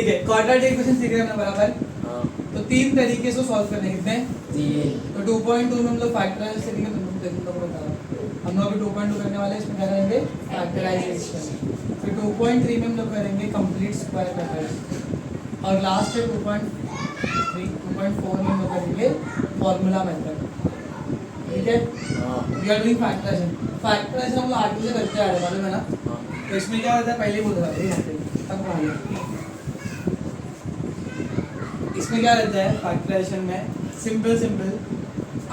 ठीक है, quadratic equation सीख रहे हैं अपना बराबर। हाँ तो 3 तरीके से सॉल्व करने कितने, 3 तो 2.2 में हम लोग फैक्टराइज करेंगे। तुम लोग बता रहा हूँ, हम लोग अभी 2.2 करने वाले हैं, इसमें क्या करेंगे फैक्टराइजेशन। फिर 2.3 में हम लोग करेंगे कंप्लीट स्क्वायर फैक्टराइजेशन, और लास्ट है 2.4 में हम लोग करेंगे फॉर्मूला मेथड। ठीक है, हाँ we are doing factorisation. Factorisation हम लोग आगे से करते आ रहे हैं, मालूम है ना। हाँ तो इसमें क्या होता है, पहले बोल रहा था इसमें क्या रहता है फैक्टराइजेशन में, सिंपल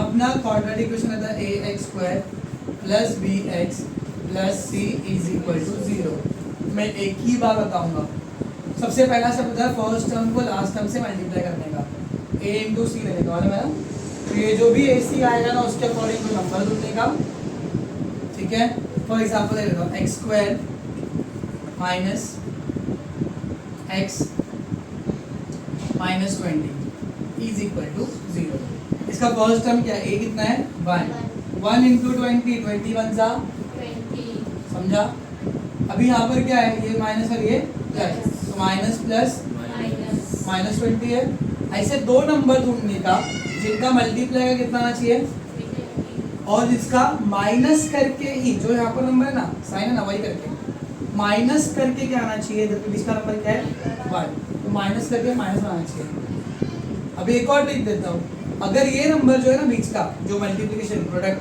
अपना क्वाड्रेटिक इक्वेशन रहता है ax² plus bx plus c is equal to 0। मैं एक ही बार बताऊंगा। सबसे पहला स्टेप होता है फर्स्ट टर्म को लास्ट टर्म से मल्टीप्लाई करने का, a इंटू सी लेने का, मालूम है ना। तो ये जो भी ac आएगा ना उसके अकॉर्डिंग कोई नंबर ढूंढने का। ठीक है, फॉर एग्जाम्पल ले लेता हूँ x² minus x minus 20 is equal to 0। इसका फर्स्ट टर्म क्या है, a कितना है 1, 1 इंटू 20, 21 जा 20 समझा। अभी यहाँ पर क्या है, ये माइनस और ये प्लस, तो माइनस प्लस माइनस माइनस 20 है। ऐसे दो नंबर ढूंढने का जिनका मल्टीप्लाई का कितना आना चाहिए, और जिसका माइनस करके ही, जो यहाँ पर नंबर है ना साइन है ना, वही करके माइनस करके क्या आना चाहिए, जबकि इसका नंबर क्या है 1, तो माइनस करके माइनस आना चाहिए। अभी एक और ट्रिक देता हूँ, अगर ये नंबर जो है ना बीच का, जो मल्टीप्लिकेशन प्रोडक्ट,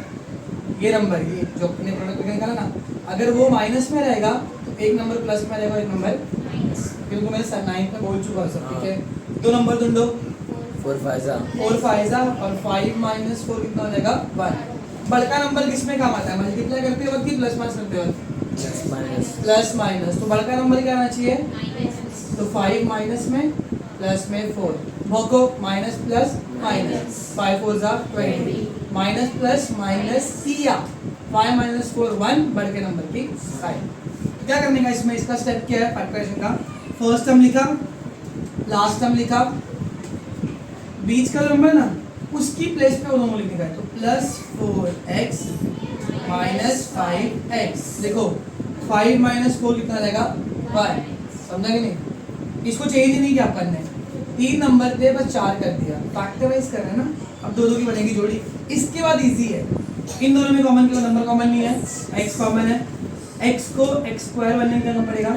ये नंबर ये जो अपने प्रोडक्ट में निकाला ना, अगर वो माइनस में रहेगा तो एक नंबर प्लस में रहेगा, एक नंबर माइनस। क्योंकि मैं 9 में बोल चुका हूँ सब। ठीक है, दो नंबर ढूंढो, 4 5 4 5 और 5 माइनस 4 कितना हो जाएगा 1। बड़का नंबर किसमें काम आता है, मल्टीप्लाई करते वक्त कि प्लस माइनस करते वक्त, प्लस माइनस प्लस माइनस। तो बड़का नंबर क्या आना चाहिए, माइनस तो 5 माइनस में प्लस में 4, भोको माइनस प्लस माइनस, 5 4 जा 20, माइनस प्लस माइनस किया, 5 माइनस 4 1, बढ़ के नंबर की साइन। क्या करने का इसमें, इसका स्टेप क्या है फैक्टराइजेशन का, फर्स्ट टर्म लिखा, लास्ट टर्म लिखा, बीच का नंबर ना उसकी प्लेस पे वो दोनों लिखने का है, तो प्लस 4x माइनस 5x। देखो 5 माइनस 4 कितना रहेगा 1, समझा कि नहीं। इसको चेंज नहीं किया अपन ने, 3 नंबर थे बस 4 कर दिया, फैक्टराइज कर रहे हैं ना, अब दो की बनेगी जोड़ी। इसके बाद इजी है, इन दोनों में कॉमन क्यों, नंबर कॉमन नहीं है, x कॉमन है, x को x² बनने के लिए करना पड़ेगा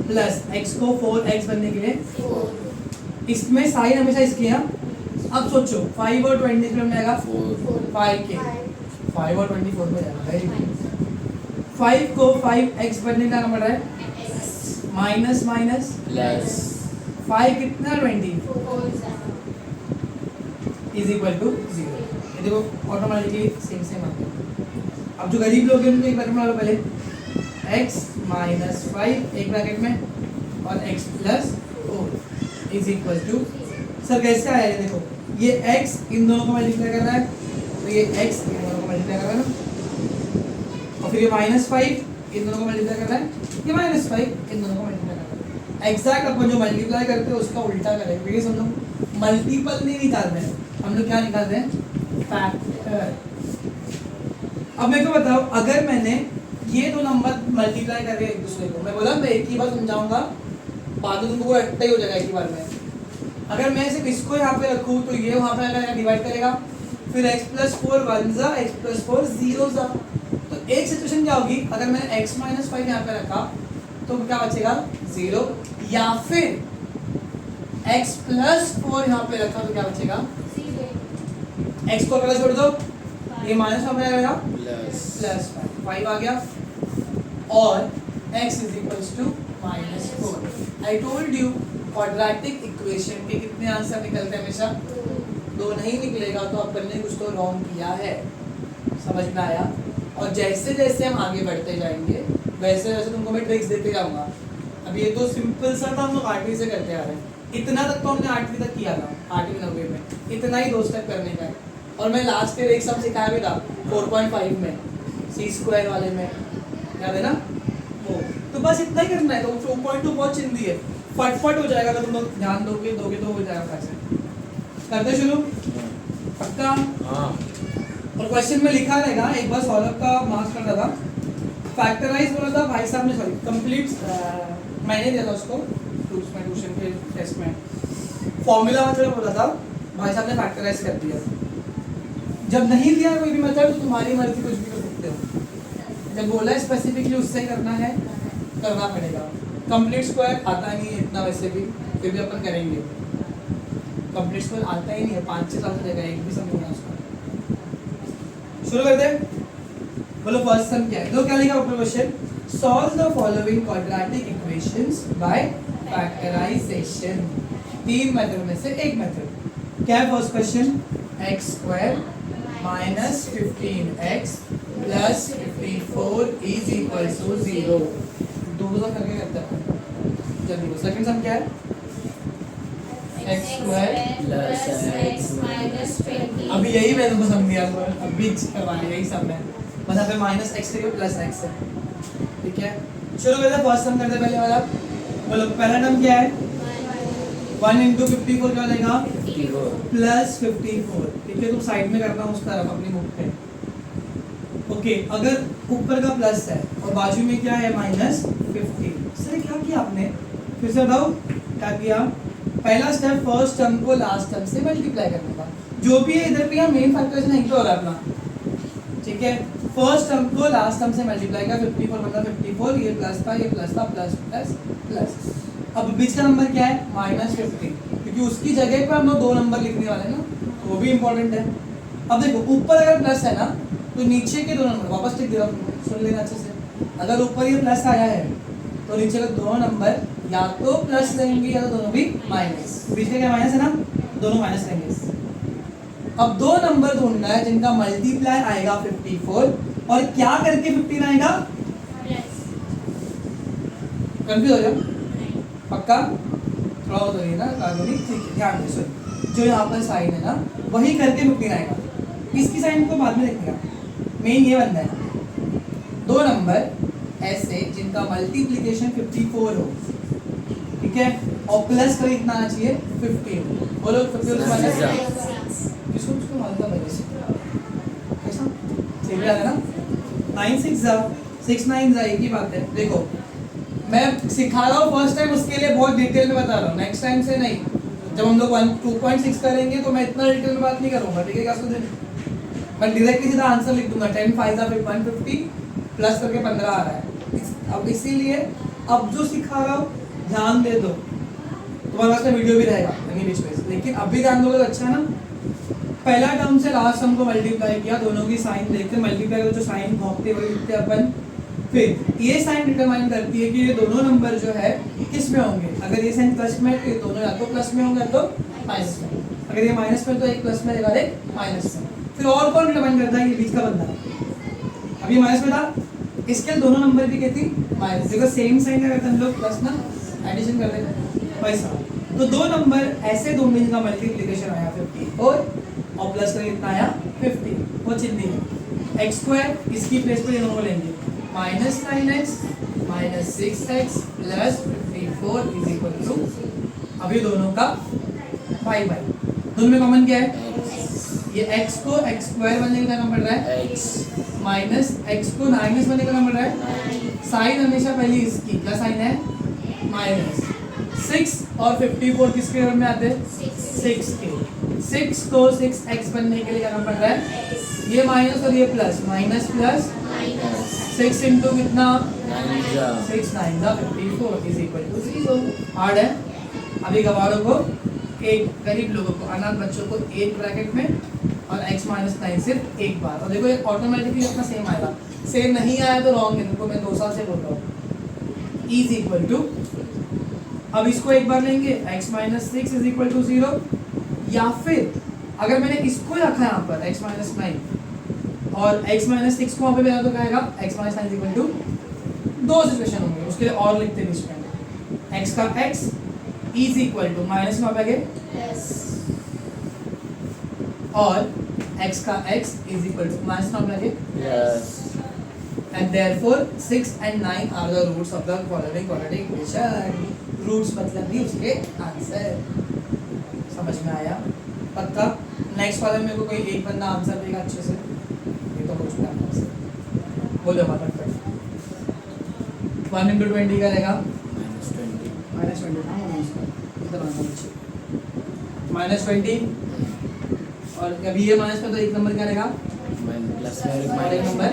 प्लस x को 4x बनने के लिए, 4 इसमें साइन हमेशा इसके यहाँ। अब सोचो 5 और 20 में आएगा 5 के, 5 और 24 में जाएगा, 5 को 5x बनने का नंबर है माइनस माइनस प्लस 5 कितना 20 4 इज इक्वल टू 0। ये देखो ऑटोमेटिकली सेम सेम आता है। अब जो गरीब लोग हैं उनको एक ब्रैकेट में डालो पहले, x माइनस 5 एक ब्रैकेट में और x plus 4 is equal to, sir कैसे आया ये देखो, ये x इन दोनों को मल्टीप्लाई कर रहा है, तो ये x इन दोनों को मल्टीप्लाई कर रहा है ना, और फिर ये माइनस 5 इन दोनों को मल्टीप्लाई कर रहा है, ये माइनस 5 इन दोनों को मल्टीप्लाई कर रहा है। एग्जैक्ट अपन जो मल्टीप्लाई करते हैं उसका उल्टा करेंगे, क्योंकि हम लोग मल्टीपल नहीं निकाल रहे हैं, हम लोग क्या निकाल रहे हैं फैक्टर। अब मेरे को बताओ, अगर मैंने ये दो नंबर मल्टीप्लाई कर रहे हैं एक दूसरे को, मैं बोला मैं एक ही बार समझाऊंगा, बाद में तुमको अट्टा ही हो जाएगा एक ही बार में। अगर मैं सिर्फ इसको यहाँ पे रखूँ तो ये वहाँ पे आएगा डिवाइड करेगा, फिर x प्लस 4 1 जा, x प्लस 4 0 जा। तो एक सिचुएशन क्या होगी, अगर मैंने x माइनस 5 यहाँ पे रखा तो क्या बचेगा 0, या फिर x प्लस 4 यहाँ पे रखा तो क्या बचेगा, x को पहले छोड़ दो, ये माइनस में आएगा प्लस 5 आ गया, और x is equals to -4। I told you quadratic equation के कितने आंसर निकलते हैं, हमेशा 2 नहीं निकलेगा तो अपन ने कुछ तो रॉन्ग किया है, समझ में आया। और जैसे जैसे हम आगे बढ़ते जाएंगे वैसे वैसे तुमको मैं ट्रिक्स देते जाऊंगा। अब ये तो सिंपल सा था, हम लोग 8वीं से करते आ रहे हैं, इतना तक तो हमने 8वीं तक किया था, 8वीं 9वीं में इतना ही 2 स्टेप करने का है। और मैं लास्ट ईयर एक सब सिखाया भी था 4.5 में c² वाले में, याद है ना वो, तो बस इतना ही करना है। तो 2.2 बहुत चिंदी है, फटफट हो जाएगा, अगर तुम लोग ध्यान दोगे तो हो जाएगा। कैसे करते शुरू, पक्का। हाँ और क्वेश्चन में लिखा रहेगा, एक बार सौरभ का मार्क्स कर रहा था, फैक्टराइज बोला था भाई साहब ने, सॉरी कंप्लीट मैंने दिया था उसको, ट्यूशन के टेस्ट में फॉर्मूला मतलब बोला था, भाई साहब ने फैक्टराइज कर दिया। जब नहीं दिया कोई भी मेथड तो तुम्हारी मर्जी कुछ भी कर सकते हो। जब बोला स्पेसिफिकली उससे करना है, करना पड़ेगा। कंप्लीट स्क्वायर आता नहीं है इतना वैसे भी, फिर भी अपन करेंगे। कंप्लीट स्क्वायर आता ही नहीं है, 5-6 साल से लेगा, एक भी सम नहीं है उसका। शुरू करते हैं। बोलो फर्स्ट सम क्या है? तो क्या लिखा ऊपर question? Solve the following quadratic equations by factorisation. 3 method में से एक मेथड क्या है? First question x square minus 15x plus 54 is equal to 0। दूसरा करके करते हैं। चलिए सेकंड सम क्या है? X square plus x minus 20 अभी यही मैंने तुमको सम दिया, अभी करवाया यही सम है, बस यहाँ पे माइनस एक्स है प्लस एक्स है। ठीक है, शुरू करते हैं। फर्स्ट सम करते हैं पहले वाला। बोलो पहला टर्म क्या है? 1 इंटू 54 क्या देगा? 54 प्लस 54। ठीक है, तुम साइड में करना उस तरफ अपनी बुक पे। ओके, अगर ऊपर का प्लस है और बाजू में क्या है? माइनस 50। सर क्या किया आपने? फिर से बताओ क्या किया? पहला स्टेप फर्स्ट टर्म को लास्ट टर्म से मल्टीप्लाई करने का। जो भी है इधर भी मेन फैक्टराइजेशन नहीं तो हो रहा है अपना। ठीक है, फर्स्ट टर्म को लास्ट टर्म से मल्टीप्लाई का। 54 मतलब 54, ये प्लस था, ये प्लस था, प्लस प्लस प्लस। अब बीच का नंबर क्या है? माइनस 50, क्योंकि उसकी जगह पे हम लोग 2 नंबर लिखने वाले हैं ना, तो वो भी इंपॉर्टेंट है। अब देखो ऊपर अगर प्लस है ना तो नीचे के 2 नंबर वापस टिक दे रहा हूँ, सुन लेना अच्छे से। अगर ऊपर ये प्लस आया है तो नीचे के 2 नंबर या तो प्लस रहेंगे या तो दोनों भी माइनस। बीच का क्या माइनस है ना, दोनों माइनस रहेंगे। अब 2 नंबर ढूंढना है जिनका मल्टीप्लाई आएगा 54 और क्या करके 15 आएगा? कंफ्यूज हो जाओ पक्का? थोड़ा बहुत हो ना कानूनी। ठीक है, ध्यान दे सुन, जो यहाँ पर साइन है ना वही करके 15 आएगा। इसकी साइन को बाद में देखिएगा, मेन ये बनना है 2 नंबर ऐसे जिनका मल्टीप्लिकेशन 54 हो। ठीक है, और प्लस का इतना आना चाहिए 15। बोलो 54 माइनस इसको उसको मानता पहले से कैसा ठीक है ना? 9 6 जा 6 9 जा, एक ही बात है। देखो मैं सिखा रहा हूँ फर्स्ट टाइम, उसके लिए बहुत डिटेल में बता रहा हूँ, नेक्स्ट टाइम से नहीं। जब हम लोग 2.6 करेंगे तो मैं इतना डिटेल में बात नहीं करूँगा। ठीक है, क्या समझे? मैं डायरेक्टली सीधा आंसर लिख दूंगा। 10 5 जा 150 प्लस करके 15 आ रहा है। अब इसीलिए अब जो सिखा रहा हूँ ध्यान दे दो, तुम्हारे पास में वीडियो भी रहेगा यानी बीच में, लेकिन अभी ध्यान दोगे तो अच्छा है ना। पहला टर्म से लास्ट टर्म को मल्टीप्लाई किया, दोनों की साइन देखते मल्टीप्लाई करके जो साइन भोंकते वही लिखते अपन। फिर ये साइन डिटरमाइन करती है कि ये दोनों नंबर जो है किस में होंगे। अगर ये साइन प्लस में तो ये दोनों या तो प्लस में होंगे तो माइनस में। अगर ये माइनस में तो एक प्लस में रहेगा, एक माइनस में। फिर और कौन डिटरमाइन करता है? ये बीच का बंदा। अभी माइनस में था, इसके दोनों नंबर भी कहती माइनस, देखो सेम साइन का करते हम लोग प्लस ना एडिशन कर देते वैसा। तो 2 नंबर ऐसे ढूंढने जिनका मल्टीप्लिकेशन आया 54 और प्लस का कितना आया 50, वो चिन्ह है एक्स स्क्वायर। इसकी प्लेस पे दोनों को लेंगे minus 9x minus 6x plus 54 is equal to, अभी दोनों का बाई बाई, दोनों में कॉमन क्या है? ये x को x स्क्वायर बनने का करना पड़ रहा है x माइनस x को माइनस बनने का करना पड़ रहा है। साइन हमेशा पहले इसकी क्या साइन है? माइनस। 6 और 54 किसके घर में आते हैं? 6 के। 6 को 6x बनने के लिए करना पड़ रहा है ये माइनस और ये प्लस, माइनस प्लस 6 इंटू कितना? 6 9 जा 54 इज इक्वल टू 0। हार्ड है। अभी गवारों को, एक गरीब लोगों को, अनाथ बच्चों को एक ब्रैकेट में और x माइनस 9 सिर्फ एक बार। और देखो ये ऑटोमेटिकली अपना सेम आएगा। सेम नहीं आया तो रॉन्ग है, देखो मैं 2 साल से बोल रहा हूँ। इज इक्वल टू, अब इसको एक बार लेंगे x minus 6 is equal to 0, या फिर अगर मैंने इसको रखा यहाँ पर x माइनस 9 और x माइनस 6 को वहाँ पे मिला तो क्या आएगा? x minus 9 is equal to, 2 situation होंगे उसके लिए और लिखते हैं बीच में। x का x is equal to minus में आ गए और x का x is equal to minus में लगे and therefore 6 and 9 are the roots of the following quadratic equation. Roots मतलब भी उसके आंसर। समझ में आया? पक्का? नेक्स्ट वाले में कोई एक बंदा आंसर देगा अच्छे से, ये तो कुछ नहीं आंसर बोलो फटाफट। 1 into 20 का रहेगा -20 -20 इधर आना नीचे -20 और अभी ये माइनस में तो एक नंबर क्या रहेगा प्लस में और एक नंबर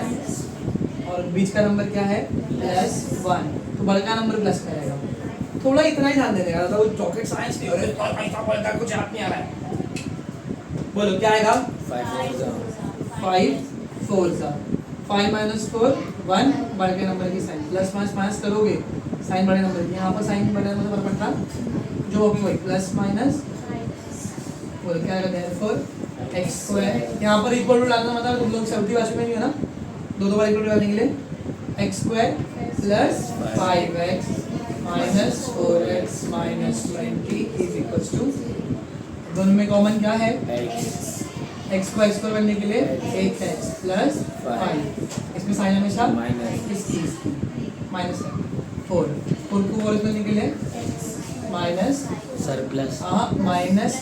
और बीच का नंबर क्या है +1 तो बड़ा नंबर प्लस का रहेगा। थोड़ा इतना ही ध्यान देने का वो चॉकलेट साइंस नहीं हो रहा है पैसा बोलता कुछ याद नहीं आ रहा है। बोलो क्या आएगा 5 4 5 -4 1 बड़े के नंबर की साइन प्लस माइनस करोगे साइन बड़े नंबर की यहाँ पर साइन बड़े नंबर पर पड़ता जो होगी वही प्लस माइनस बोलो क्या आएगा देयरफॉर x² यहाँ पर इक्वल टू डालना मतलब तुम लोग चलती भाषा में नहीं है ना दो बार इक्वल टू डालने के लिए x² + 5x - 4x - 20 = दोनों में कॉमन क्या है x को x करने के लिए 8x + 5 इसमें साइन हमेशा इसकी माइनस है 4 को 4 करने के लिए माइनस सर प्लस माइनस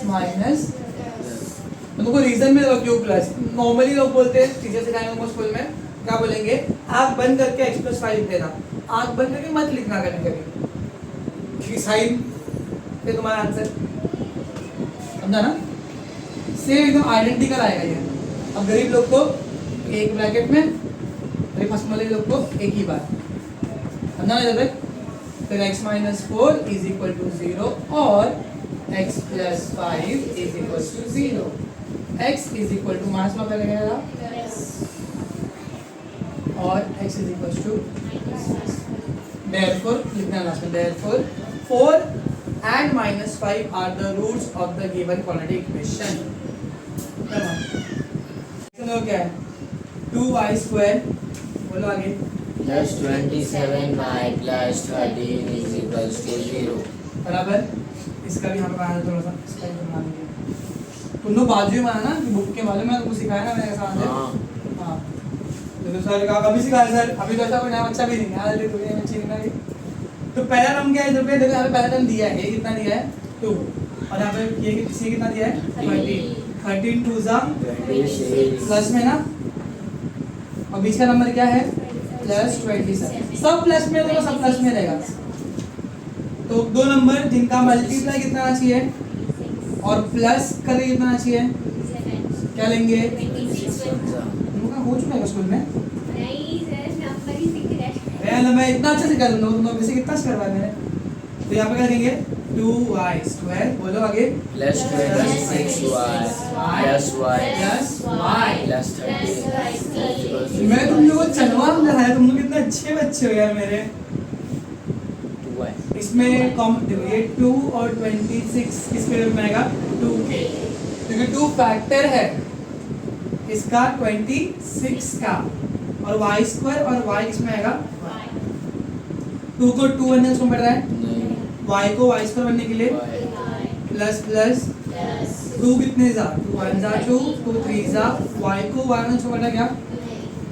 तुमको रीजन में क्यों प्लस नॉर्मली लोग बोलते हैं टीचर सिखाएंगे हमको स्कूल में क्या बोलेंगे आंख बंद करके x + 5 लिख देना आंख बंद करके मत लिखना कभी क्योंकि साइन पे तुम्हारा आंसर समझा ना सेम एकदम आइडेंटिकल आएगा ये। अब गरीब लोग को एक ब्रैकेट में फर्स्ट वाले लोग को एक ही बार समझा ना जब फिर x - 4 = 0 और x + 5 = 0 x = मास में पहले क्या और x = therefore लिखना लास्ट में therefore 4 and -5 are the roots of the given quadratic equation। चलो क्या है 2y² बोलो आगे +27y + 13 = 0 बराबर इसका भी हम बनाना थोड़ा सा इसका भी बना देंगे तुम लोग बाजू में बनाना कि बुक के बाजू में तुमको सिखाया ना मैंने ऐसा आंसर हां तो सर का कभी सिखाया सर अभी तो ऐसा कोई नया बच्चा भी नहीं है आज तो ये बच्चे नहीं भी तो पहला टर्म क्या है इधर पे देखो यहाँ पे पहला टर्म दिया है ये कितना दिया है 2 और यहाँ पे ये कितना दिया है 13 2 प्लस में ना और बीच का नंबर क्या है +27 सब प्लस में रहेगा सब प्लस में रहेगा तो दो नंबर जिनका मल्टीप्लाई कितना आना चाहिए और प्लस करके कितना आना चाहिए क्या लेंगे तुमका हो चुका है स्कूल में नहीं सर नंबर ही सीख रहे हैं अरे मैं इतना अच्छा सिखा दूंगा तुम लोग कितना करवाया मैंने तो यहाँ पे क्या देंगे 2y² बोलो आगे +26y + y + 13 मैं तुम लोगों को चलवा रहा तुम लोग कितने अच्छे बच्चे हो यार मेरे 2y इसमें कॉमन देखो ये 2 और 26 किसके रूप में आएगा 2 के क्योंकि 2 फैक्टर है इसका 26 का और y² और y किसमें आएगा 2 को 2 बनने से बढ़ रहा है y को y² बनने के लिए प्लस 2 कितने जा 2 1 जा 2 2 3 जा y को y में छोड़ रहा क्या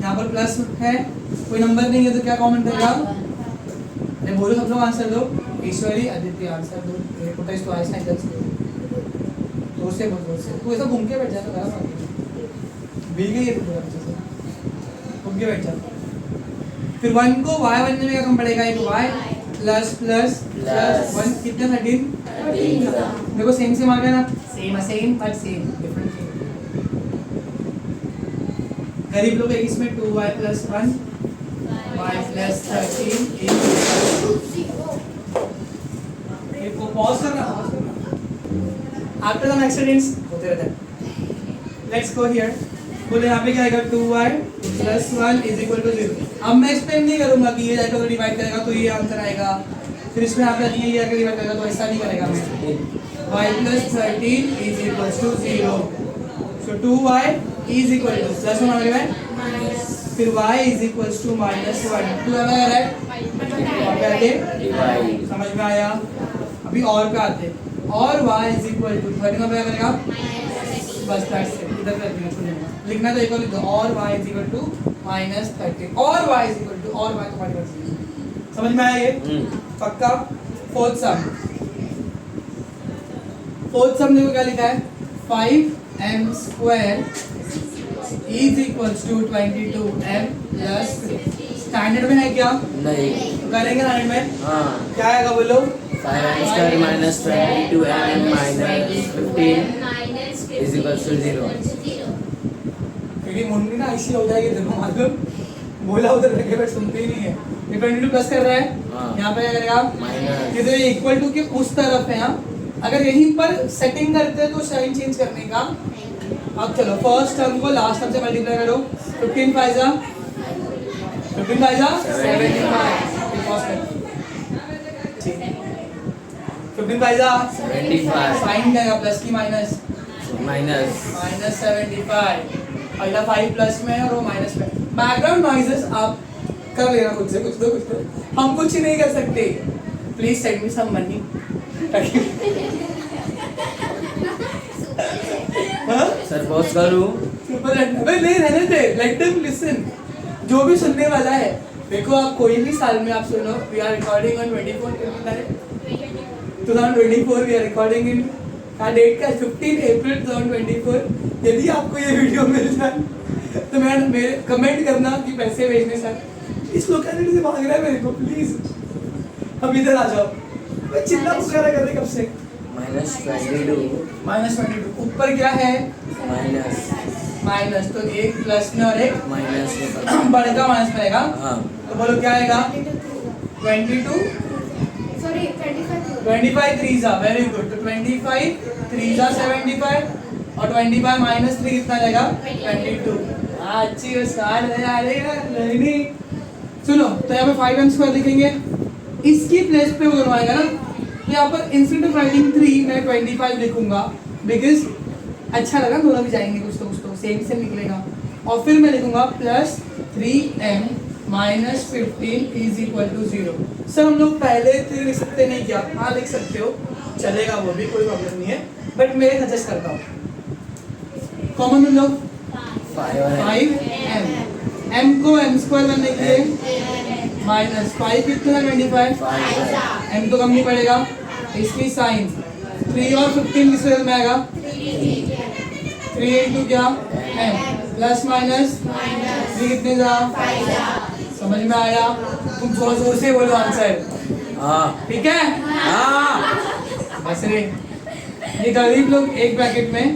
यहाँ पर प्लस है कोई नंबर नहीं है तो क्या कॉमन रहेगा अरे बोलो सब लोग आंसर दो ईश्वरी आदित्य आंसर दो पुट इस ट्वाइस ना इधर से दो से तू ऐसा घूम के बैठ जा तो गलत बिल गई है तू पूरा अच्छे से घूम के बैठ जा फिर 1 को y बनने में क्या कम पड़ेगा एक y प्लस 1 कितना 13 देखो सेम आ गया ना सेम बट सेम डिफरेंट गरीब लोग एक इसमें 2y + 1 y + 13 एक को पॉज करना आफ्टर द एक्सीडेंट्स होते रहते हैं लेट्स गो हियर बोले यहाँ पे क्या आएगा 2y + 1 = 0 अब मैं एक्सप्लेन नहीं करूंगा कि ये जाकर डिवाइड करेगा तो ये आंसर आएगा फिर इसमें आप ये जाकर डिवाइड करेगा तो ऐसा नहीं करेगा मैं y + 13 = 0 so 2y = +1 हो गया फिर y = -1 2 है राइट समझ में आया अभी और पे आते और y = 13 में क्या करेगा बस दैट्स इट इधर कर दिया छोड़ना लिखना तो एक और लिख दो और y = -13 और y = और y तुम्हारी मर्जी समझ में आया ये पक्का फोर्थ सम देखो क्या लिखा है 5m² = 22m + स्टैंडर्ड में है क्या नहीं करेंगे स्टैंडर्ड में हाँ क्या आएगा बोलो 5m square minus 22m minus 15 is equals to 0. क्योंकि मुन्नी ना ऐसी हो जाएगी देखो मालूम, बोला उधर रखे बट सुनते ही नहीं है। ये 22 प्लस कर रहा है, हाँ। यहाँ पे क्या करेगा माइनस ये तो इक्वल टू के उस तरफ है। हाँ, अगर यहीं पर सेटिंग करते हैं तो साइन चेंज करने का। अब चलो फर्स्ट टर्म को लास्ट टर्म से मल्टीप्लाई करो। 15 फाइजा 15 फाइजा 75 साइन क्या है प्लस की माइनस minus माइनस 75। पहला 5 प्लस में है और वो माइनस में। बैकग्राउंड नॉइजेस आप कर लेना खुद से, कुछ तो हम कुछ ही नहीं कर सकते। Please send me some money. हाँ सर पॉज करूं सुपर भाई नहीं रहने दे, लेट देम लिसन। जो भी सुनने वाला है देखो, आप कोई भी साल में आप सुनो। We are recording on 2024 we are recording in का डेट का 15 अप्रैल 2024। यदि आपको ये वीडियो मिल जाए तो मैं मेरे कमेंट करना कि पैसे भेजने सर। इस लोकेलिटी से भाग रहा है मेरे को, प्लीज अब इधर आ जाओ। मैं चिल्ला पुकारा कर रहे कब से। minus 22 -22 ऊपर क्या है minus माइनस, तो एक प्लस में और एक minus में बड़का माइनस में आएगा। हाँ तो बोलो क्या आएगा 22 25 3 जा वेरी गुड। तो 25 3 जा 75 और 25 माइनस 3 कितना जाएगा 22। अच्छी स्टार्ट है यार नहीं। सुनो तो यहाँ पे 5m स्क्वायर लिखेंगे, इसकी प्लेस पे वो दोनों आएगा ना। यहाँ पर इंस्टेड ऑफ राइटिंग 3 मैं 25 लिखूंगा बिकॉज अच्छा लगा, दोनों भी जाएंगे कुछ तो सेम सेम निकलेगा। और फिर मैं लिखूंगा plus 3m minus 15 is equal to 0। Sir हम लोग पहले 3 लिख सकते नहीं क्या? हाँ लिख सकते हो, चलेगा, वो भी कोई प्रॉब्लम नहीं है, बट मैं सजेस्ट करता हूँ कॉमन में लो 5m m को m स्क्वायर बनने के लिए माइनस 5 कितना 25 m तो कम नहीं पड़ेगा, इसकी साइन 3 और 15 किस में आएगा 3 इंटू क्या m प्लस माइनस 3 कितने जा समझ में आया? तुम जोर जोर से बोलो आंसर, हाँ ठीक है? हाँ बस रे ये गरीब लोग एक ब्रैकेट में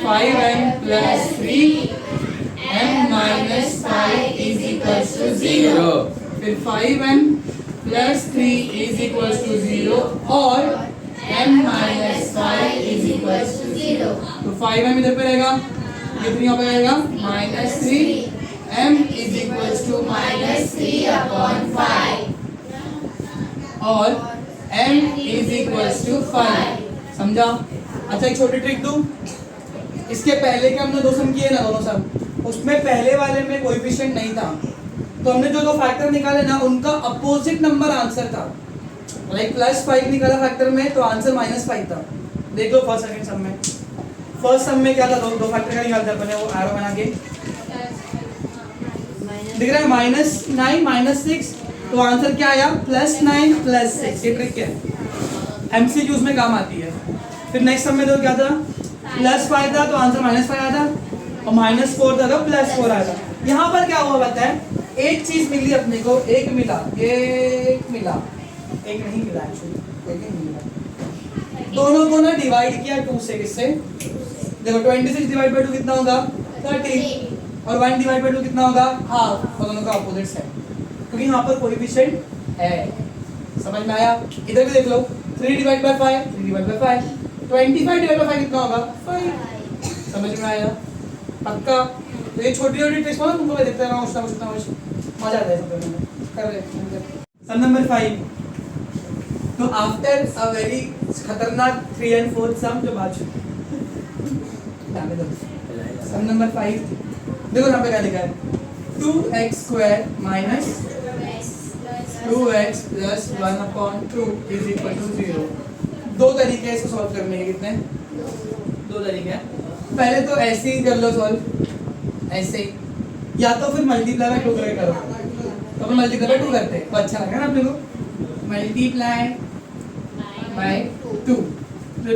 5m plus 3m minus 5 is equal to 0। फिर 5m plus 3 is equal to 0 और m minus 5 is equal to 0। तो 5m इधर पे रहेगा, कितनी यहाँ पे रहेगा minus 3m is equal to minus 3/5 और m इज इक्वल टू 5। समझा? अच्छा एक छोटी ट्रिक दूं, इसके पहले के हमने दो सम किए ना दोनों सम, उसमें पहले वाले में कोएफिशिएंट नहीं था, तो हमने जो दो फैक्टर निकाले ना उनका अपोजिट नंबर आंसर था। लाइक +5 निकाला फैक्टर में तो आंसर -5 था। देख लो फर्स्ट सेकंड सम में। फर्स्ट सम में क्या था, दो फैक्टर का निकालते अपने वो एरो बना के दिख रहा है -9 -6, तो आंसर क्या आया +9 +6। ये ट्रिक है, एमसीक्यूज में काम आती है। फिर नेक्स्ट सम में तो क्या था +5 था तो आंसर -5 आया था और -4 था तो +4 आया था। यहाँ पर क्या हुआ पता है, एक चीज मिली अपने को, एक मिला, एक मिला, एक नहीं मिला एक्चुअली, कोई नहीं मिला। दोनों को ना डिवाइड किया 2 से, किससे? देखो 26 डिवाइड बाय 2 कितना होगा 30 और 1 डिवाइड बाय 2 कितना होगा हाफ, और दोनों का अपोजिट्स है क्योंकि यहाँ पर कोएफिशिएंट है। समझ में आया? इधर भी देख लो 3 divide by 5 3 divide by 5, 25 divide by 5 कितना होगा 5। समझ में आया? पक्का? तो ये छोटी छोटी ट्रिक्स ना तुमको मैं देखता रहा हूँ, उसका मजा आता है सब करने में। कर रहे सम नंबर 5। तो आफ्टर अ वेरी खतरनाक 3 and 4 सम जो बात सम नंबर 5 देखो यहाँ पे क्या लिखा है 2x square minus 2x plus 1/2 is equal to 0। दो तरीके हैं इसको सॉल्व करने के, कितने? दो तरीके हैं। पहले तो ऐसे ही कर लो सॉल्व, ऐसे ही, या तो फिर मल्टीप्लाई बाय 2 करके करो। तो अपन मल्टीप्लाई बाय 2 करते हैं तो अच्छा लगेगा ना अपने को। मल्टीप्लाई बाय 2 तो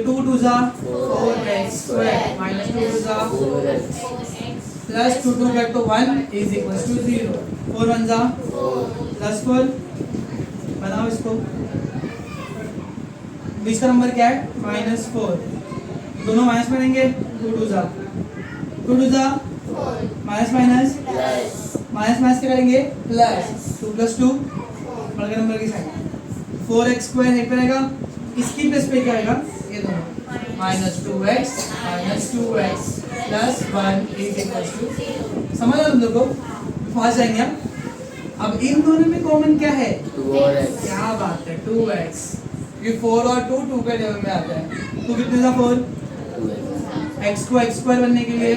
2 2 जा 4x स्क्वायर माइनस 2 2 जा 4x प्लस 2 2 गेट तो 1 इज इक्वल टू 0। 4 1 जा प्लस 4 बनाओ इसको बीच का नंबर क्या है -4, दोनों माइनस में रहेंगे, 2 2 जा माइनस माइनस माइनस माइनस क्या करेंगे प्लस, 2 + 2 बड़े नंबर की साइन, 4x² यहीं पे रहेगा, इसकी प्लस पे क्या आएगा ये दोनों -2x + 1 = समझ रहे हो तुम लोग को, फास्ट जाएंगे हम। अब इन दोनों में कॉमन क्या है 2x क्या बात है 2x, ये 4 और 2 के टेबल में आता है, 2 कितने था 4, 2x x को x² बनने के लिए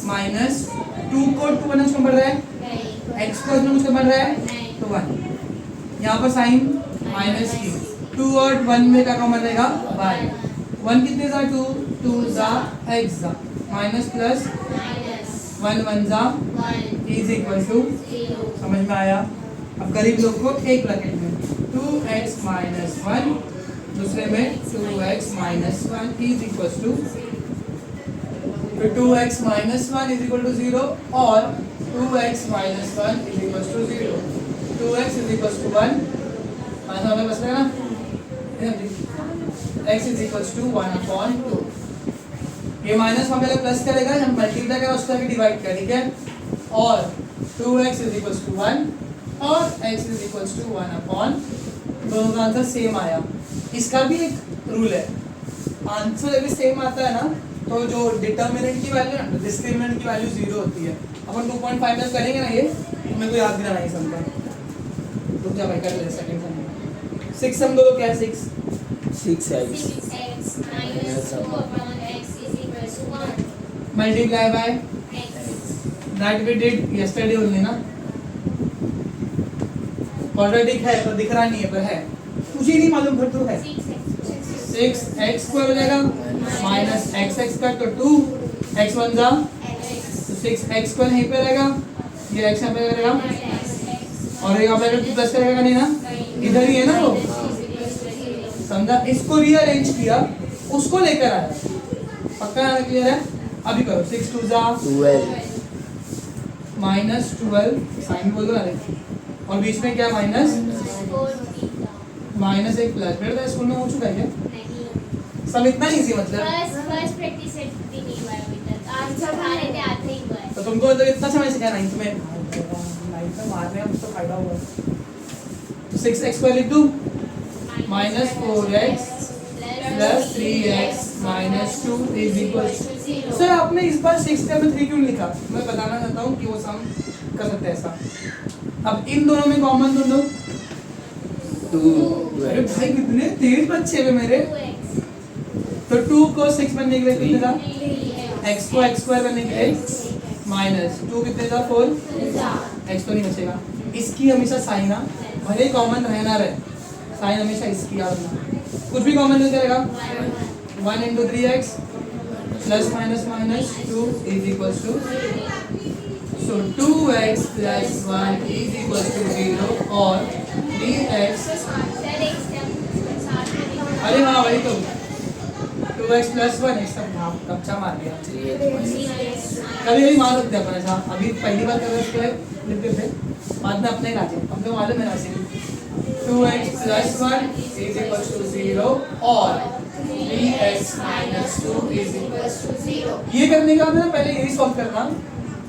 -2 को 2 बनने कुछ बढ़ रहा है, x को इसमें कुछ बढ़ रहा है तो 1, यहाँ पर साइन -2, 2 और 1 में क्या कॉमन रहेगा 1 कितने जा 2 2 जा x जा माइनस प्लस 1 1 जा = समझ में आया। अब गरीब लोग को एक ब्रैकेट में 2x - 1 दूसरे में 2x - 1 = तो 2x - 1 = 0 और 2x - 1 = 0, 2x = 1 माइनस हमें बच रहा है ना, x = 1/2, ये माइनस हमें प्लस करेगा, हम मल्टीप्लाई करें उसका भी डिवाइड करें, ठीक है, और 2x = 1 और x = 1/, दोनों का आंसर सेम आया। इसका भी एक रूल है, आंसर अगर सेम आता है ना तो जो डिटर्मिनेंट की वैल्यू है डिस्क्रिमिनेंट की वैल्यू 0 होती है। अपन 2.5 में करेंगे ना, ये मेरे को याद दिलाना है समझा, रुक जा भाई कर ले सेकंड सम, 6 सम दो क्या है 6 6x multiply by that we did yesterday only ना, क्वाड्रेटिक है पर दिख रहा नहीं है, पर है कुछ ही नहीं मालूम, फिर तो है 6x² हो जाएगा -xx का तो 2x1 जा तो 6x² यहीं पे रहेगा, ये x यहाँ पे रहेगा और यहाँ पे प्लस करेगा नहीं ना, इधर ही है ना वो, समझा। इसको रीअरेंज किया, उसको लेकर आया, पक्का यहाँ क्लियर है। अभी करो 6 2 जा 12 -12 साइन बोल दो ना, और बीच में क्या माइनस एक प्लस, बेटा स्कूल में हो चुका है क्या सब इतना इजी, मतलब फर्स्ट प्रैक्टिस सेट भी नहीं हुआ अभी तक, आज सब आ रहे थे आते ही हुआ है। तो तुमको मतलब इतना समझ से क्या 9th में मारने में तो फायदा हुआ, तो 6x² लिख दूं -4x + 3x - 2 = सर आपने इस बार 6 में 3 क्यों लिखा, मैं बताना चाहता हूँ कि वो सम कर सकते हैं ऐसा। अब इन दोनों में कॉमन दो 2 अरे भाई कितने तेज बच्चे हैं मेरे, तो 2 को 6 बनने के लिए कितने था, x को x² बनने के लिए -2 कितने था 4, x तो नहीं बचेगा, इसकी हमेशा साइन आ भले कॉमन रहना रहे, साइन हमेशा इसकी याद रखना, कुछ भी कॉमन नहीं करेगा 1 × 3x ± -2 = so 2x + 1 = 0 और dx, सर एक स्टेप साथ में अरे हाँ वही तो 2x + 1 एक सब कच्चा मार दिया, 3x कभी कभी मार सकते हैं अपन ऐसा, अभी पहली बार कर रहे उसके लिखते थे, बाद में अपने राजे अपने मालूम है ना से 2x + 1 = 0 और dx - 2 = 0। ये करने का ना पहले यही सॉल्व करना,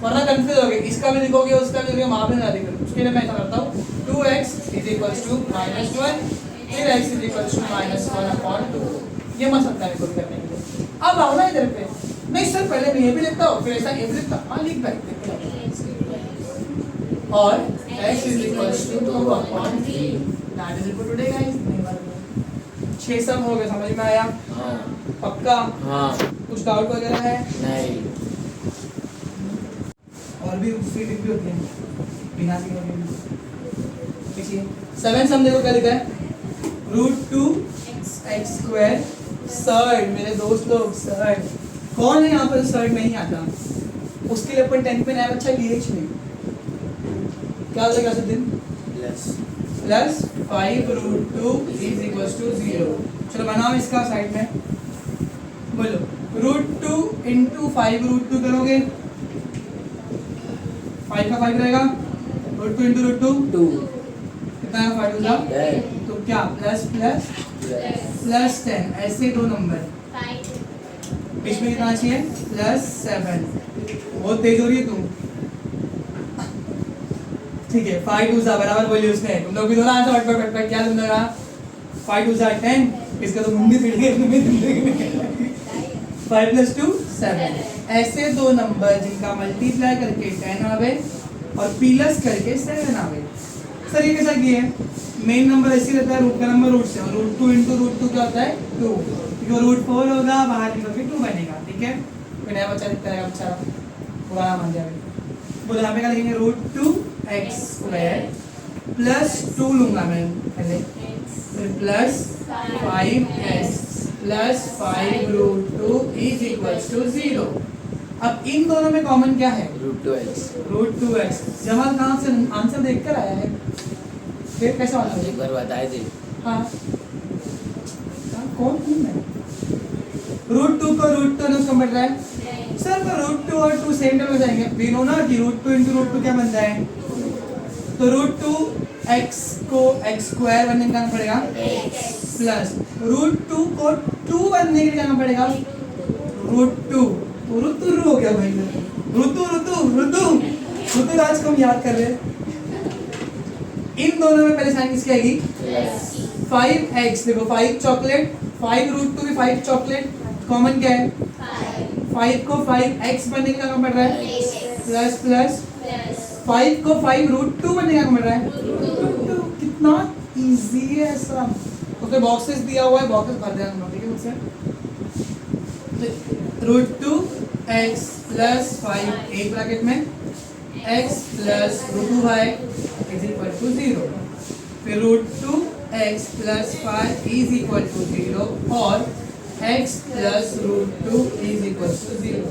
वरना कंफ्यूज हो गए, इसका भी लिखोगे उसका भी लिखोगे, वहाँ पे ना लिखोगे। उसके लिए मैं ऐसा करता हूँ 2x = -1 फिर x = -1/2, ये मत सकता है कोई करने के लिए। अब आओ ना इधर पे, नहीं सर पहले मैं ये भी लिखता हूँ फिर ऐसा ये भी लिखता हूँ, हाँ लिख बैठ और x = 2/3 that is equal to today guys, 6 सम हो गए, समझ में आया हाँ पक्का, हाँ कुछ डाउट वगैरह है, नहीं और भी दूसरी टिप भी होती है बिना सीखे देखिए 7 सम देखो क्या लिखा है √2x², सर्ड मेरे दोस्त लोग, सर्ड कौन है यहाँ पर सर्ड नहीं आता, उसके लिए अपन 10th में नया बच्चा लिए नहीं, क्या हो जाएगा दिन प्लस +5 √2 = 0। चलो बनाओ इसका साइड में, बोलो √2 × 5 √2 करोगे 5 का 5 रहेगा, √2 × √2 2 कितना है 5 का, तो क्या प्लस प्लस प्लस 10 ऐसे दो नंबर बीच में कितना चाहिए +7 बहुत तेज हो रही है तू ठीक है 5 2 बराबर बोली उसने तुम लोग भी दोनों आंसर फट क्या तुम लोग 5 2 10 इसका तो मुंडी फिट गई 5 + 2 7 ऐसे दो नंबर जिनका मल्टीप्लाई करके 10 आवे और प्लस करके 7 आवे सर ये कैसा किए मेन नंबर ऐसे रहता है रूट का नंबर रूट से और √2 × √2 क्या होता है 2 क्योंकि √4 होगा बाहर निकल के 2 बनेगा ठीक है कोई नया बच्चा दिखता है बेचारा पुराना मान जाएगा बोलो यहाँ पे क्या लिखेंगे √2x² प्लस 2 लूंगा मैं पहले फिर प्लस 5x प्लस 5 √2 = 0 अब इन दोनों में कॉमन क्या है √2x जमाल कहाँ से आंसर देखकर आया है फिर कैसे आंसर एक बार बताए थे हाँ कौन हूँ मैं √2 को √2 ने उसको बढ़ रहा है सर तो √2 और 2 सेम टर्म हो जाएंगे वी नो ना कि √2 × √2 क्या बनता है तो √2x को x² बनने का पड़ेगा प्लस √2 को 2 बनने के लिए क्या पड़ेगा √2 ऋतु हो गया भाई ऋतु राज को हम याद कर रहे हैं इन दोनों में पहले साइन किसकी आएगी 5x देखो 5 चॉकलेट 5 √2 भी 5 चॉकलेट कॉमन क्या है 5 को 5x बनने का काम पड़ रहा है प्लस प्लस 5 को 5 √2 बनने का काम पड़ रहा है √2 कितना इजी है ऐसा उसमें बॉक्सेस दिया हुआ है बॉक्सेस भर देना तुम ठीक है मुझसे √2x प्लस 5 एक ब्रैकेट में x प्लस √2y = 0 फिर √2x प्लस 5 = 0 और x प्लस √2 = 0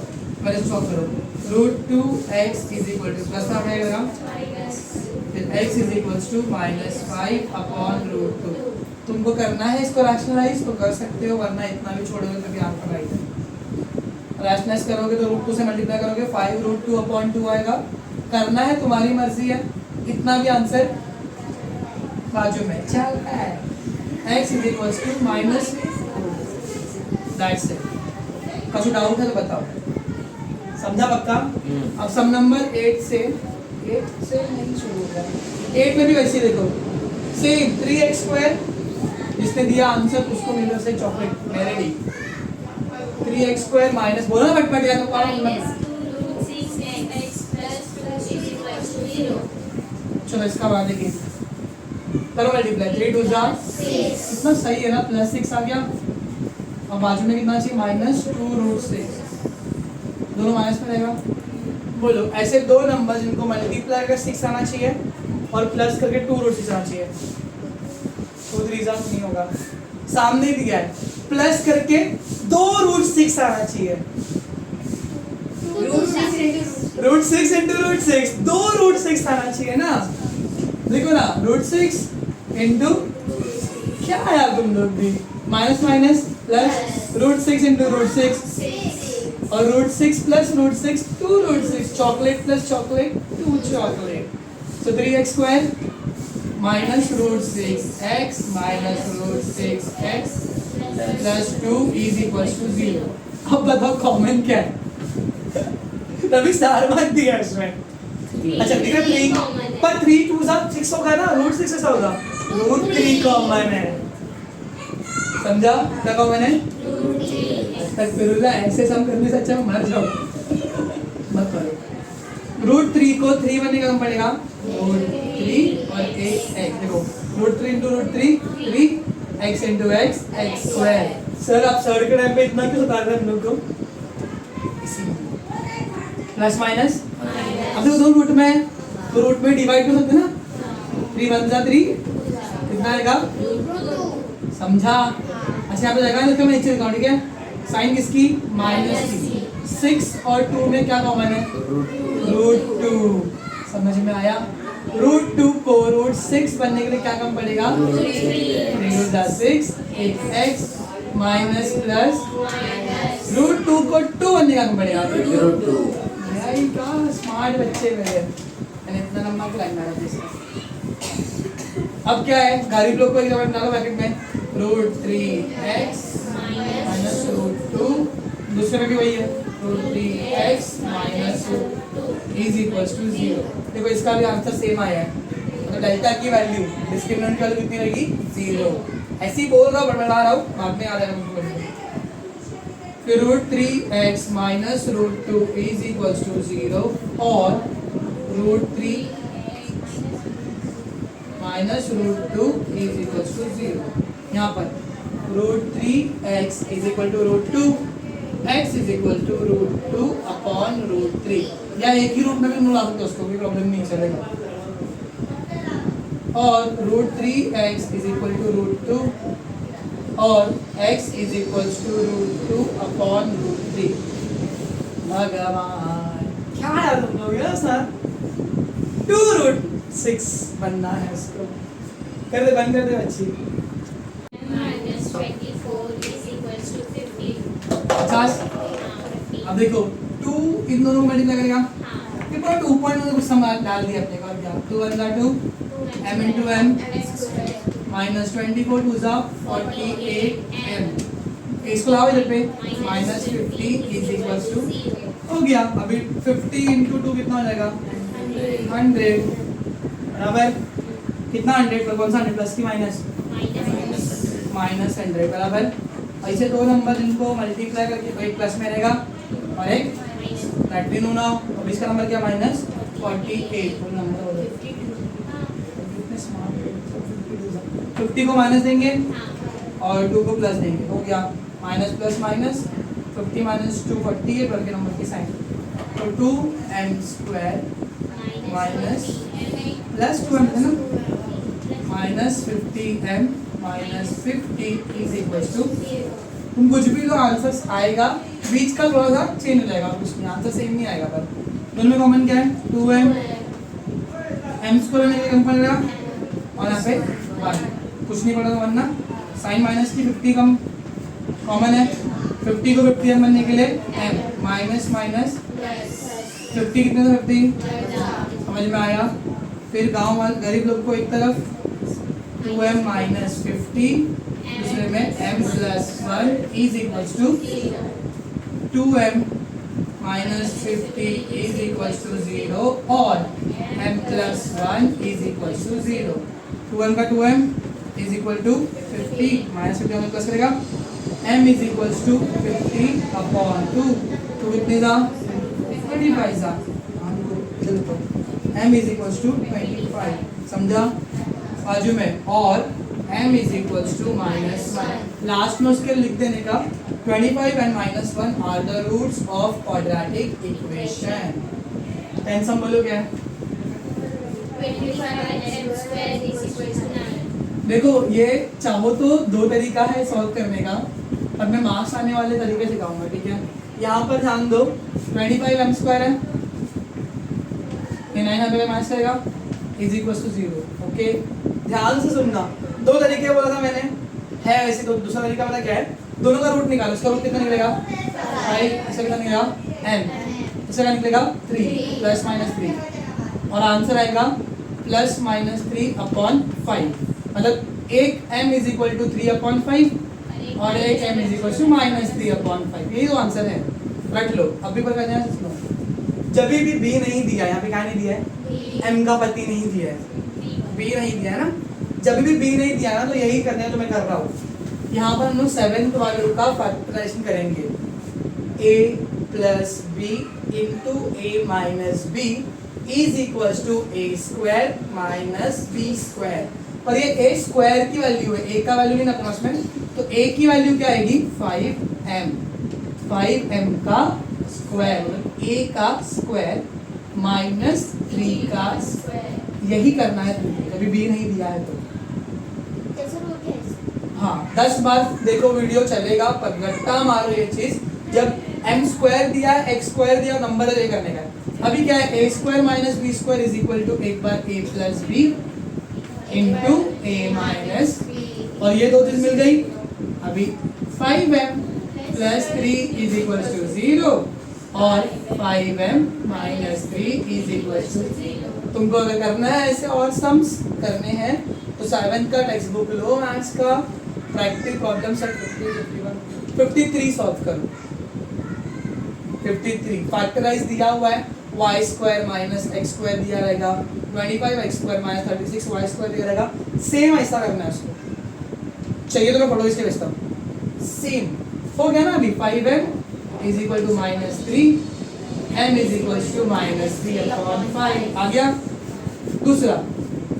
पहले सॉल्व करो √2x प्लस का आएगा फिर x -5/√2 तुमको करना है इसको रैशनलाइज तो कर सकते हो वरना इतना भी छोड़ोगे तो भी आपका राइट है रैशनलाइज करोगे तो √2 से मल्टीप्लाई करोगे 5√2/2 आएगा करना है तुम्हारी मर्जी है इतना भी आंसर बाजू में चलता है x -2 दैट्स इट कुछ डाउट है तो बताओ समझा पक्का अब सम नंबर 8 से नहीं शुरू होगा 8 में भी वैसे ही देखो सेम 3x² जिसने दिया आंसर उसको मिलो से चॉकलेट मेरे लिए 3x² माइनस बोलो ना फटफट या तो चलो इसका बाद देखिए करो मल्टीप्लाई 3 2 कितना सही है ना +6 आ गया और बाजू में कितना चाहिए -2√6 दोनों माइनस में रहेगा बोलो ऐसे दो नंबर जिनको मल्टीप्लाई कर 6 आना चाहिए और प्लस करके 2√6 आना चाहिए 2 3 नहीं होगा सामने ही दिया है प्लस करके 2√6 आना चाहिए √6 × √6 2√6 आना चाहिए ना देखो ना √6 × क्या आया तुम लोग भी माइनस माइनस प्लस √6 × √6 और √6 plus √6 2√6 chocolate plus chocolate 2 chocolate so 3x² minus √6x minus √6x plus 2 is equals to 0 अब बताओ कॉमन क्या है तभी स्टार मार्क दिया इसमें अच्छा ठीक है 3 पर 3 2 6 होगा ना √6 ऐसा होगा √3 कॉमन है समझा क्या कॉमन है तक फिर ऐसे सम करने से अच्छा मर जाओ मत करो √3 को 3 बनने का कम पड़ेगा √3 और एक x देखो √3 × √3 3 x × x x² सर आप सर के टाइम पे इतना क्यों सता रहे हैं हम लोग को प्लस माइनस अब देखो दो रूट में तो रूट में डिवाइड कर सकते ना 3 1 3 कितना आएगा समझा अच्छा यहाँ पे जगह इसका मैं नीचे लिखा ठीक है साइन किसकी -3 6 और 2 में क्या कॉमन है √2 समझ में आया √2 को √6 बनने के लिए क्या कम पड़ेगा 3 6 एक x माइनस प्लस √2 को 2 बनने का कम पड़ेगा √2 भाई क्या स्मार्ट बच्चे मेरे मैंने इतना लंबा क्यों लाइन मारा था इसका अब क्या है गरीब लोग को एक जगह डालो ब्रैकेट में √3x माइनस √2, दूसरे में भी वही है √3x minus is equals to 0। देखो इसका भी आंसर सेम आया है, तो डेल्टा की वैल्यू डिस्क्रिमिनेंट की वैल्यू कितनी रहेगी 0। ऐसे ही बोल रहा हूँ बड़बड़ा रहा हूँ, बाद में आ जाएगा मुझको। फिर √3x minus √2 is equals to 0 और √3 माइनस √2 इज इक्वल्स टू 0। यहाँ पर √3x is equal to √2, x is equal to √2 upon √3, या एक ही रूट में भी मिला सकते हो, उसको कोई प्रॉब्लम नहीं चलेगा। और √3x इज इक्वल टू √2 और x is equal to √2 upon √3। भगवान क्या यार तुम लोग यार सर 2√6 बनना है इसको। कर दे, बंद कर दे बच्ची। -24 is equals to 15। 50। अब देखो 2 इन दोनों को मल्टीप्लाई करेगा, हाँ, फिर पूरा 2 पॉइंट में कुछ सम डाल दिया अपने को, और क्या 2 1 का 2 m into m माइनस 24 2 जा 48 m, इसको लाओ इधर पे माइनस 50 इज इक्वल्स टू हो गया। अभी 50 into 2 कितना हो जाएगा 100 बराबर कितना 100 पर कौन सा 100 प्लस की माइनस -100 बराबर। ऐसे दो नंबर इनको मल्टीप्लाई करके एक प्लस में रहेगा और एक नेगेटिव होना। अब इसका नंबर क्या -48 फुल नंबर हो जाएगा। 50 को माइनस देंगे और 2 को प्लस देंगे, हो गया माइनस प्लस माइनस 50 माइनस 2 40 है, पर के नंबर की साइन तो 2m² माइनस प्लस 2m है ना minus 50m minus 50 is equal to, तुम कुछ भी लो आंसर आएगा, बीच का थोड़ा सा चेंज हो जाएगा, कुछ नहीं आंसर सेम नहीं आएगा, पर दोनों में कॉमन क्या है 2m, m² लेने के कम पड़ेगा और यहाँ पे 1 कुछ नहीं पड़ेगा वरना साइन माइनस की 50 कम कॉमन है, 50 को 50m बनने के लिए m माइनस माइनस 50 कितने था 50 समझ में आया। फिर गांव वाले गरीब लोग को एक तरफ 2m माइनस 50 दूसरे में m plus 1 is equals to 2m minus 50 is equals to 0 और m plus 1 is equals to 0। 2m का 2m is equal to 50 minus 50 में प्लस करेगा m is equals to 50 upon 2 तो कितने था 25 था m इज इक्वल्स टू 25 समझा बाजू में, और m is equals to -1 last में उसके लिख देने का 25 and -1 are the roots of quadratic equation. Tension बोलो क्या है 25m² is equals to 9। देखो ये चाहो तो दो तरीका है सॉल्व करने का, पर मैं मार्क्स आने वाले तरीके सिखाऊंगा, ठीक है। यहाँ पर ध्यान दो 25m² है, ये 9 यहाँ पे माइनस करेगा इज इक्वल टू 0। ओके ध्यान से सुनना, दो तरीके बोला था मैंने, है वैसे तो दूसरा तरीका पता क्या है, दोनों का रूट निकालो, इसका रूट कितना निकलेगा 5, इसका कितना निकलेगा n, इसका निकलेगा 3 प्लस माइनस 3 और आंसर आएगा प्लस माइनस 3 अपॉन 5, मतलब एक m is equal to 3 upon 5 और एक m is equal to -3 upon 5, यही तो आंसर है, रख लो। अभी पर करना है सुनो, जब भी b नहीं दिया, यहाँ पे क्या नहीं दिया है m का पति नहीं दिया है, b नहीं दिया है ना, जब भी b नहीं दिया ना तो यही करने जो मैं कर रहा हूँ। यहाँ पर हम लोग 7th वाले का फैक्टराइजेशन करेंगे, a plus b into a minus b is equals to a² minus b², और ये a² की वैल्यू है, a का वैल्यू नहीं ना पास में, तो a की वैल्यू क्या आएगी 5m का स्क्वायर, a का स्क्वायर माइनस 3 का स्क्वायर, यही करना है तुमको, कभी b नहीं दिया है तो। हाँ 10 बार देखो वीडियो चलेगा, पर रट्टा मारो ये चीज, जब m² दिया x² दिया नंबर है करने का। अभी क्या है a² minus b² is equal to एक बार a plus b into a minus, और ये दो चीज मिल गई। अभी 5m plus 3 is equal to 0 और 5m minus 3 is equal to 0। तुमको अगर करना है ऐसे और सम्स करने हैं तो 7 का टेक्स्ट बुक लो मैथ्स का, प्रैक्टिकल प्रॉब्लम सेट 53 सॉल्व करो। 53 फैक्टराइज दिया हुआ है, y square minus x square दिया रहेगा, 25 x square minus 36 y square दिया रहेगा। सेम ऐसा करना है उसको, चाहिए तो मैं फोटो इसके भेजता हूँ। सेम हो गया ना अभी। 5m is equal to -3, m is equal to -3/5 आ गया। दूसरा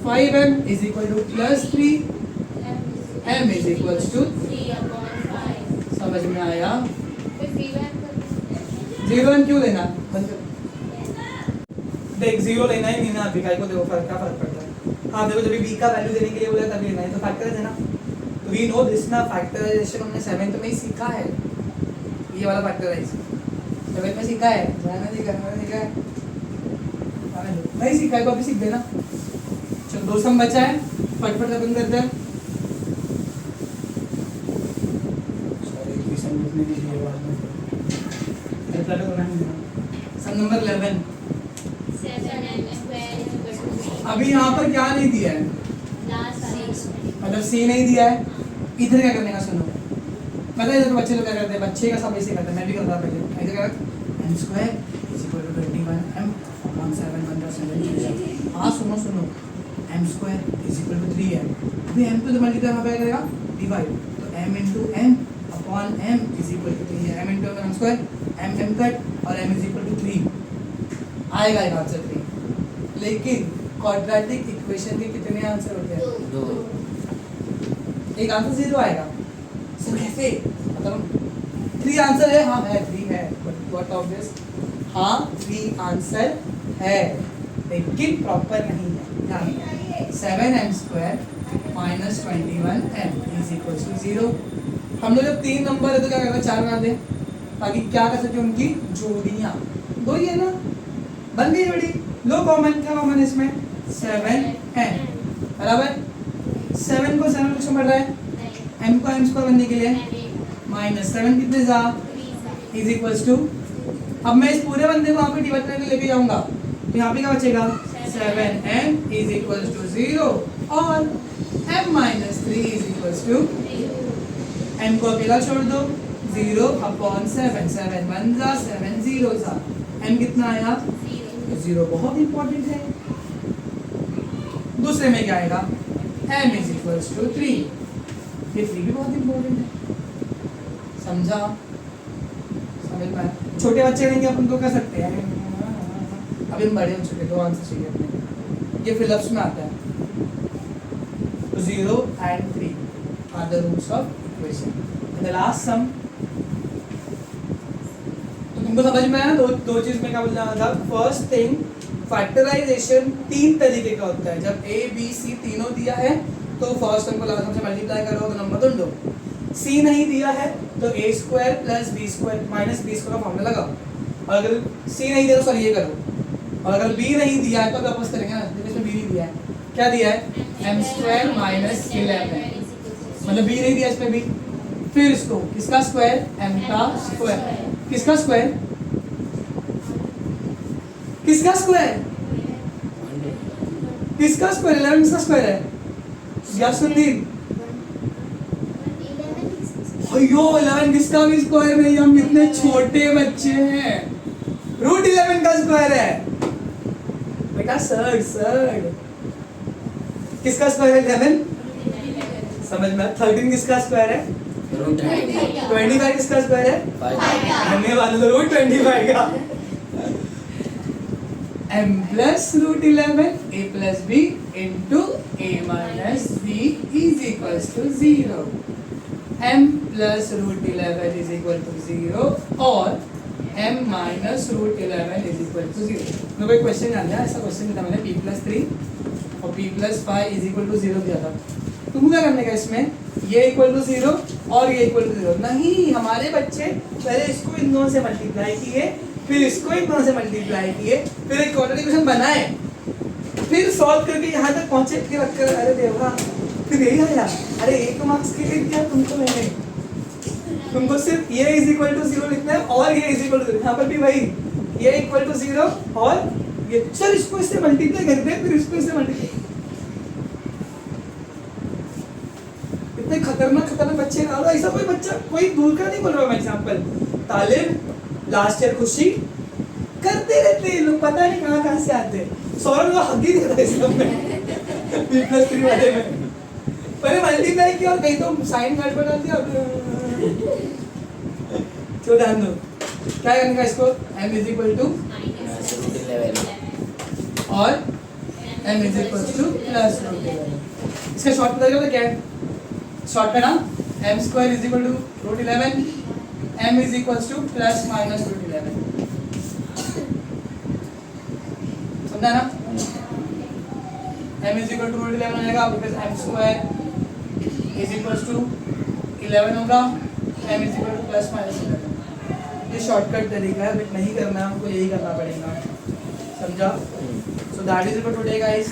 5m is equal to +3, m is equal to, समझ में आया? 0 क्यों लेना? देख 0 लेना ही नहीं ना अभी, काय को देखो फर्क क्या फर्क पड़ता है। हाँ देखो जब b का वैल्यू देने के लिए बोला तभी लेना है, तो फैक्टराइज है ना, तो वी नो दिस ना। फैक्टराइजेशन हमने 7th में ही सीखा है, ये वाला फैक्टराइज 7th में सीखा है। मैंने सीखा है नहीं सीखा है तो अभी सीख देना। चलो 2 सम बचा है, फटफट खत्म करते हैं। सॉरी क्वेश्चन लिखने के लिए बाद में सम नंबर 11। अभी यहाँ पर क्या नहीं दिया है, मतलब सी नहीं दिया है। इधर क्या करने का सुनो, पता है तो बच्चे लोग क्या करते हैं, बच्चे का सब ऐसे करते हैं, मैं भी करता पहले ऐसे कर m square is equal to 21m upon 7 1/7। हाँ सुनो m square is equal to 3m। अभी m तो मल्टीप्लाई यहाँ पे करेगा डिवाइड, तो m into m upon m is equal to 3 m into m square, m cut और m इज इक्वल टू 3 आएगा एक आंसर 3। लेकिन क्वाड्रेटिक इक्वेशन के कितने आंसर होते हैं? 2। एक आंसर 0 आएगा। सर कैसे? मतलब 3 आंसर है, हाँ है 3 है, बट व्हाट ऑब्वियस, हाँ 3 आंसर है लेकिन प्रॉपर नहीं है। 7m square minus 21m is equal to 0। हम लोग जब 3 नंबर है तो क्या करते हैं, 4 बना दें ताकि क्या कर सके उनकी जोड़ियाँ। 2 ही है ना, बन गई जोड़ी। लो कॉमन, क्या कॉमन है इसमें? 7m बराबर 7 को 7 कुछ बढ़ रहा है, m को m स्क्वायर बनने के लिए -7 कितने जा इज इक्वल्स टू, अब मैं इस पूरे बंदे को यहाँ पे डिवाइड करके लेके जाऊंगा तो यहाँ पे क्या बचेगा 7m इज इक्वल्स टू 0 और m - 3 is equals to, m को अकेला छोड़ दो 0 अपॉन 7, 7 1 जा 7 0 जा, m कितना आया 0। बहुत इंपॉर्टेंट है। दूसरे में क्या आएगा m इज इक्वल्स टू 3, ये 3 भी बहुत इंपॉर्टेंट है। समझा? समझ में आया? छोटे बच्चे रहेंगे अपन तो कर सकते हैं, अभी हम बड़े हो चुके, 2 आंसर चाहिए अपने। ये फिलअप्स में आता है। तो 0 and 3 are the roots of equation. The last sum, तो तुमको समझ में आया? दो चीज में क्या बोलना था। फर्स्ट थिंग, फैक्टराइजेशन 3 तरीके का होता है। जब a b c तीनों दिया है तो फर्स्ट टर्म को लास्ट टर्म से मल्टीप्लाई करो तो नंबर ढूंढो। c नहीं दिया है तो a square plus b square minus b square का फॉर्मूला लगाओ, और अगर c नहीं दिया तो सॉरी ये करो, और अगर b नहीं दिया है तो वापस करेंगे ना, इसमें b नहीं दिया है, क्या दिया है m स्क्वायर माइनस 11, मतलब b नहीं दिया इसमें b। फिर इसको किसका स्क्वायर, m का स्क्वायर, किसका स्क्वायर, किसका स्क्वायर, किसका स्क्वायर, 11 किसका स्क्वायर है, क्या सुनील? अयो 11 किसका भी स्क्वायर नहीं, हम इतने छोटे बच्चे हैं। √11 का स्क्वायर है बेटा, सर्ड किसका स्क्वायर है 11, समझ में? 13 किसका स्क्वायर है, 25 किसका स्क्वायर है, धन्यवाद, √25 का। m plus √11 a plus b into a minus b is equals to 0। m plus √11 is equal to 0 और m minus √11 is equal to 0। मेरे को एक क्वेश्चन याद है, ऐसा क्वेश्चन दिया था मैंने, p प्लस 3 और p plus 5 is equal to 0 दिया था। तुमको क्या करने का इसमें, ये इक्वल टू 0 और ये इक्वल टू 0 नहीं, हमारे बच्चे पहले इसको इन दोनों से मल्टीप्लाई किए, फिर इसको इन दोनों से मल्टीप्लाई किए, फिर एक क्वाड्रेटिक इक्वेशन बनाए, फिर सॉल्व करके यहाँ तक पहुंचे, फिर रखकर अरे देवा फिर यही आया। अरे 1 मार्क्स के लिए दिया तुमको मैंने, तुमको सिर्फ ये इज इक्वल टू 0 लिखना है और ये इज इक्वल टू 0, यहाँ पर भी वही ये इक्वल टू 0 और ये, सर इसको इससे मल्टीप्लाई करते हैं फिर इसको इससे मल्टीप्लाई। इतने खतरनाक खतरनाक खतरनाक बच्चे ना लो, ऐसा कोई बच्चा कोई दूर का नहीं बोल रहा मैं एग्जांपल। तालिब लास्ट ईयर खुशी करते रहते हैं लोग, पता नहीं कहाँ से आते हैं। सौरभ को हक ही नहीं देता इस सब में B+3 वाले में। पहले मल्टीप्लाई किया और कहीं तो साइन कार्ड बना दिया। तो ध्यान दो क्या करने का इसको, m इज इक्वल टू और m is equal to plus root 11। इसका शॉर्ट पता चला क्या है, शॉर्ट का नाम m square is equal to root 11, m is equal to plus minus root 11। समझा ना, m is equal to root 11 आएगा because m square is equal to 11 होगा, m is equal to plus minus 11। ये shortcut तरीका है, but नहीं करना है हमको, यही करना पड़ेगा। समझा? So that is it for today guys.